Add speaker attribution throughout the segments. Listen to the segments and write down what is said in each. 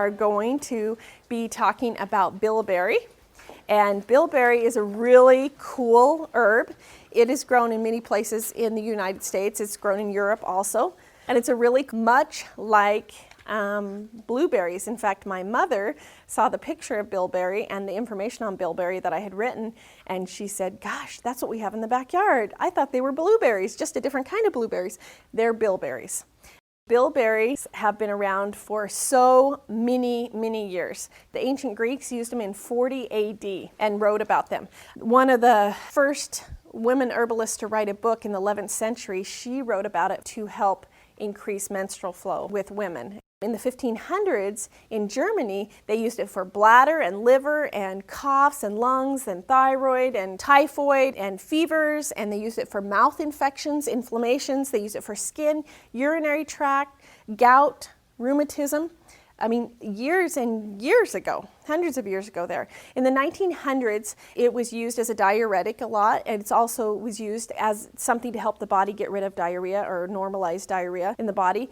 Speaker 1: are going to be talking about bilberry. And bilberry is a really cool herb. It is grown in many places in the United States. It's grown in Europe also. And it's a really much like blueberries. In fact, my mother saw the picture of bilberry and the information on bilberry that I had written, and she said, gosh, that's what we have in the backyard. I thought they were blueberries, just a different kind of blueberries. They're bilberries. Bilberries have been around for so many, many years. The ancient Greeks used them in 40 AD and wrote about them. One of the first women herbalists to write a book in the 11th century, she wrote about it to help increase menstrual flow with women. In the 1500s in Germany, they used it for bladder and liver and coughs and lungs and thyroid and typhoid and fevers, and they used it for mouth infections, inflammations. They used it for skin, urinary tract, gout, rheumatism. I mean, years and years ago, hundreds of years ago there. In the 1900s, it was used as a diuretic a lot, and it also was used as something to help the body get rid of diarrhea or normalize diarrhea in the body.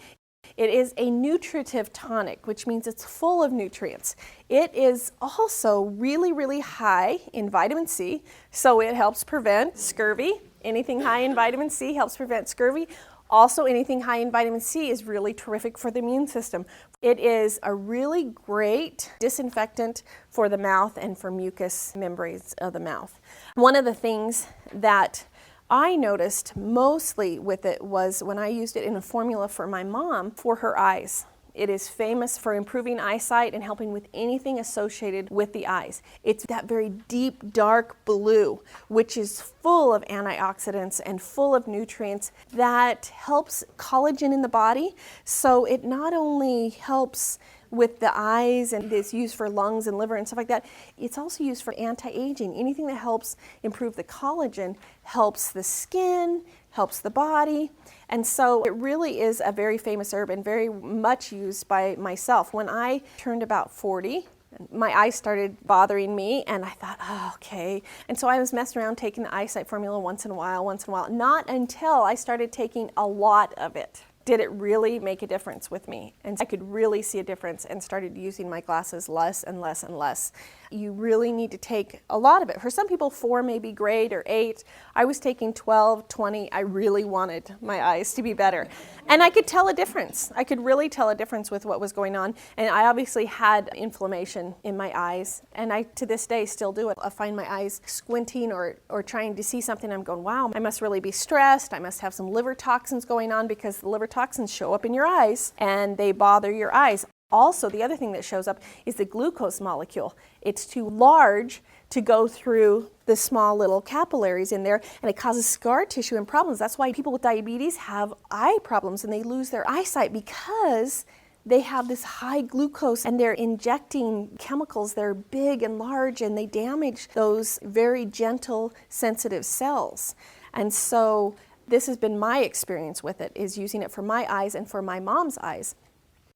Speaker 1: It is a nutritive tonic, which means it's full of nutrients. It is also really, really high in vitamin C, so it helps prevent scurvy. Anything high in vitamin C helps prevent scurvy. Also, anything high in vitamin C is really terrific for the immune system. It is a really great disinfectant for the mouth and for mucous membranes of the mouth. One of the things that I noticed mostly with it was when I used it in a formula for my mom for her eyes. It is famous for improving eyesight and helping with anything associated with the eyes. It's that very deep, dark blue, which is full of antioxidants and full of nutrients that helps collagen in the body. So it not only helps with the eyes and it's used for lungs and liver and stuff like that, it's also used for anti-aging. Anything that helps improve the collagen helps the skin, helps the body. And so it really is a very famous herb and very much used by myself. When I turned about 40, my eyes started bothering me and I thought, oh, okay. And so I was messing around taking the eyesight formula once in a while. Not until I started taking a lot of it did it really make a difference with me. And I could really see a difference and started using my glasses less and less and less. You really need to take a lot of it. For some people, 4 may be great or 8. I was taking 12, 20. I really wanted my eyes to be better. And I could tell a difference. I could really tell a difference with what was going on. And I obviously had inflammation in my eyes. And I, to this day, still do it. I find my eyes squinting or trying to see something. I'm going, wow, I must really be stressed. I must have some liver toxins going on because the liver toxins show up in your eyes and they bother your eyes. Also, the other thing that shows up is the glucose molecule. It's too large to go through the small little capillaries in there, and it causes scar tissue and problems. That's why people with diabetes have eye problems and they lose their eyesight, because they have this high glucose and they're injecting chemicals that are big and large, and they damage those very gentle, sensitive cells. And so this has been my experience with it, is using it for my eyes and for my mom's eyes.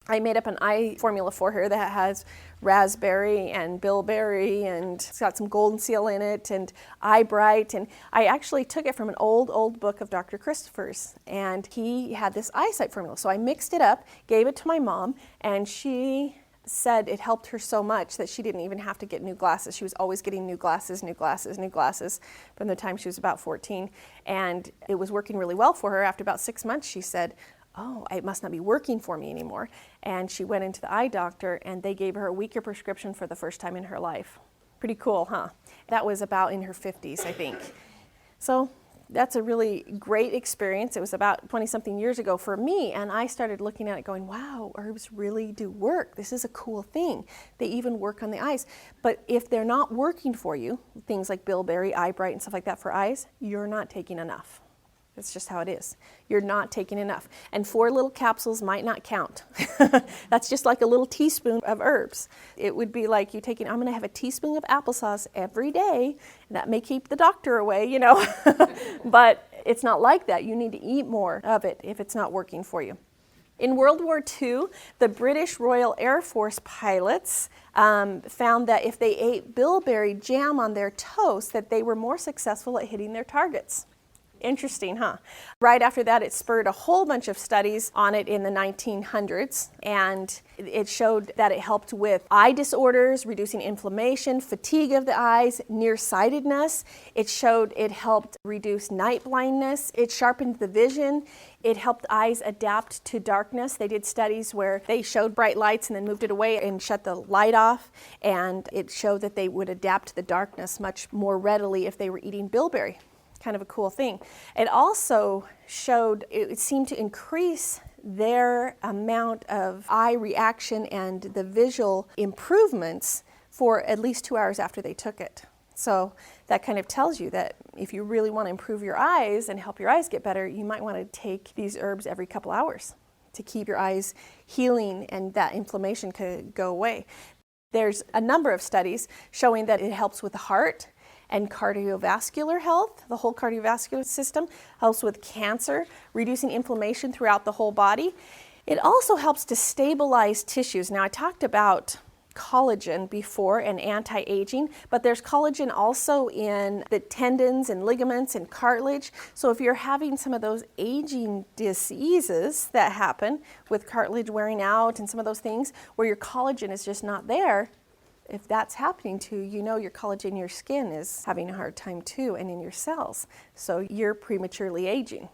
Speaker 1: I made up an eye formula for her that has raspberry and bilberry, and it's got some golden seal in it and eye bright. And I actually took it from an old book of Dr. Christopher's, and he had this eyesight formula. So I mixed it up, gave it to my mom, and she said it helped her so much that she didn't even have to get new glasses. She was always getting new glasses from the time she was about 14. And it was working really well for her. After about 6 months, she said, oh, it must not be working for me anymore. And she went into the eye doctor and they gave her a weaker prescription for the first time in her life. Pretty cool, huh? That was about in her 50s, I think. So that's a really great experience. It was about 20-something years ago for me, and I started looking at it going, wow, herbs really do work. This is a cool thing. They even work on the eyes. But if they're not working for you, things like bilberry, eye bright, and stuff like that for eyes, you're not taking enough. That's just how it is. You're not taking enough. And 4 little capsules might not count. That's just like a little teaspoon of herbs. It would be like you taking, I'm going to have a teaspoon of applesauce every day, and that may keep the doctor away, you know. But it's not like that. You need to eat more of it if it's not working for you. In World War II, the British Royal Air Force pilots found that if they ate bilberry jam on their toast, that they were more successful at hitting their targets. Interesting, huh? Right after that, it spurred a whole bunch of studies on it in the 1900s, and it showed that it helped with eye disorders, reducing inflammation, fatigue of the eyes, nearsightedness. It showed it helped reduce night blindness. It sharpened the vision. It helped eyes adapt to darkness. They did studies where they showed bright lights and then moved it away and shut the light off, and it showed that they would adapt to the darkness much more readily if they were eating bilberry. Kind of a cool thing. It also showed it seemed to increase their amount of eye reaction and the visual improvements for at least 2 hours after they took it. So that kind of tells you that if you really want to improve your eyes and help your eyes get better, you might want to take these herbs every couple hours to keep your eyes healing and that inflammation could go away. There's a number of studies showing that it helps with the heart and cardiovascular health, the whole cardiovascular system, helps with cancer, reducing inflammation throughout the whole body. It also helps to stabilize tissues. Now, I talked about collagen before and anti-aging, but there's collagen also in the tendons and ligaments and cartilage. So if you're having some of those aging diseases that happen with cartilage wearing out and some of those things where your collagen is just not there, if that's happening to you, you know your collagen in your skin is having a hard time too, and in your cells. So you're prematurely aging.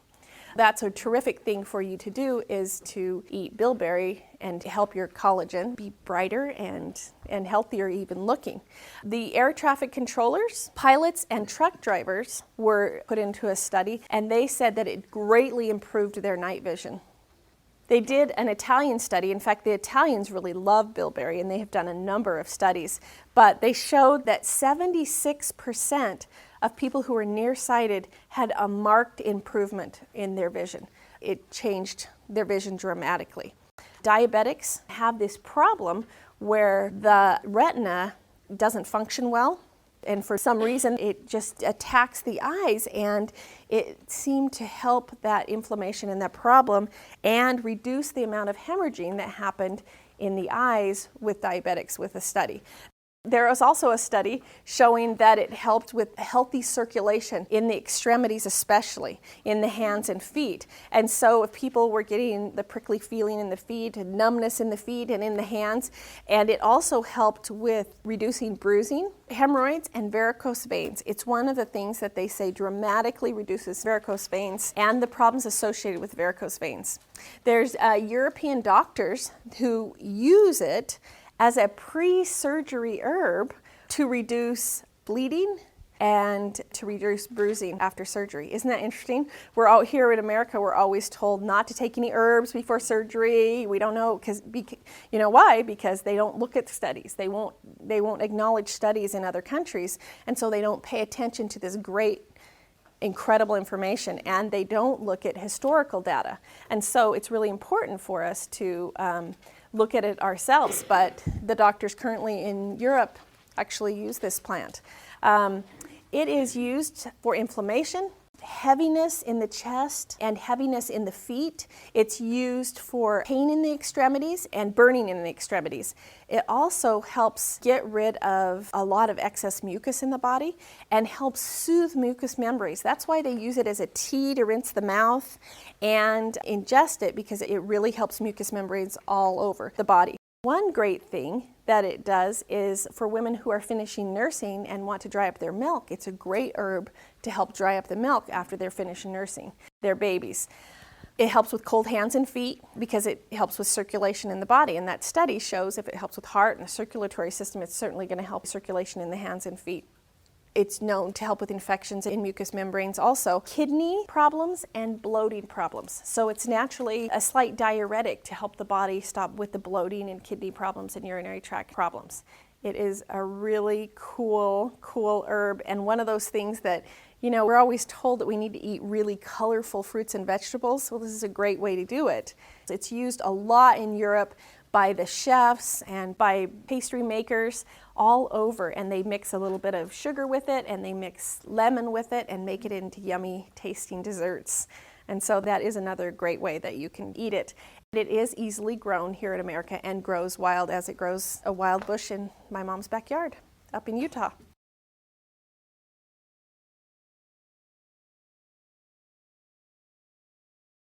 Speaker 1: That's a terrific thing for you to do, is to eat bilberry and help your collagen be brighter and healthier even looking. The air traffic controllers, pilots, and truck drivers were put into a study, and they said that it greatly improved their night vision. They did an Italian study. In fact, the Italians really love bilberry, and they have done a number of studies. But they showed that 76% of people who were nearsighted had a marked improvement in their vision. It changed their vision dramatically. Diabetics have this problem where the retina doesn't function well, and for some reason it just attacks the eyes, and it seemed to help that inflammation and that problem and reduce the amount of hemorrhaging that happened in the eyes with diabetics with a study. There was also a study showing that it helped with healthy circulation in the extremities, especially in the hands and feet. And so if people were getting the prickly feeling in the feet and numbness in the feet and in the hands, and it also helped with reducing bruising, hemorrhoids, and varicose veins. It's one of the things that they say dramatically reduces varicose veins and the problems associated with varicose veins. There's European doctors who use it as a pre-surgery herb to reduce bleeding and to reduce bruising after surgery. Isn't that interesting? We're out here in America, we're always told not to take any herbs before surgery. We don't know, you know why? Because they don't look at studies. They won't acknowledge studies in other countries, and so they don't pay attention to this great, incredible information, and they don't look at historical data. And so it's really important for us to look at it ourselves, but the doctors currently in Europe actually use this plant. It is used for inflammation, heaviness in the chest, and heaviness in the feet. It's used for pain in the extremities and burning in the extremities. It also helps get rid of a lot of excess mucus in the body and helps soothe mucous membranes. That's why they use it as a tea to rinse the mouth and ingest it, because it really helps mucous membranes all over the body. One great thing that it does is for women who are finishing nursing and want to dry up their milk. It's a great herb to help dry up the milk after they're finished nursing their babies. It helps with cold hands and feet because it helps with circulation in the body, and that study shows if it helps with heart and the circulatory system, it's certainly going to help circulation in the hands and feet. It's known to help with infections in mucous membranes also, kidney problems and bloating problems. So it's naturally a slight diuretic to help the body stop with the bloating and kidney problems and urinary tract problems. It is a really cool herb, and one of those things that, you know, we're always told that we need to eat really colorful fruits and vegetables. Well, this is a great way to do it. It's used a lot in Europe by the chefs and by pastry makers all over, and they mix a little bit of sugar with it and they mix lemon with it and make it into yummy tasting desserts. And so that is another great way that you can eat it. It is easily grown here in America and grows wild as it grows a wild bush in my mom's backyard up in Utah.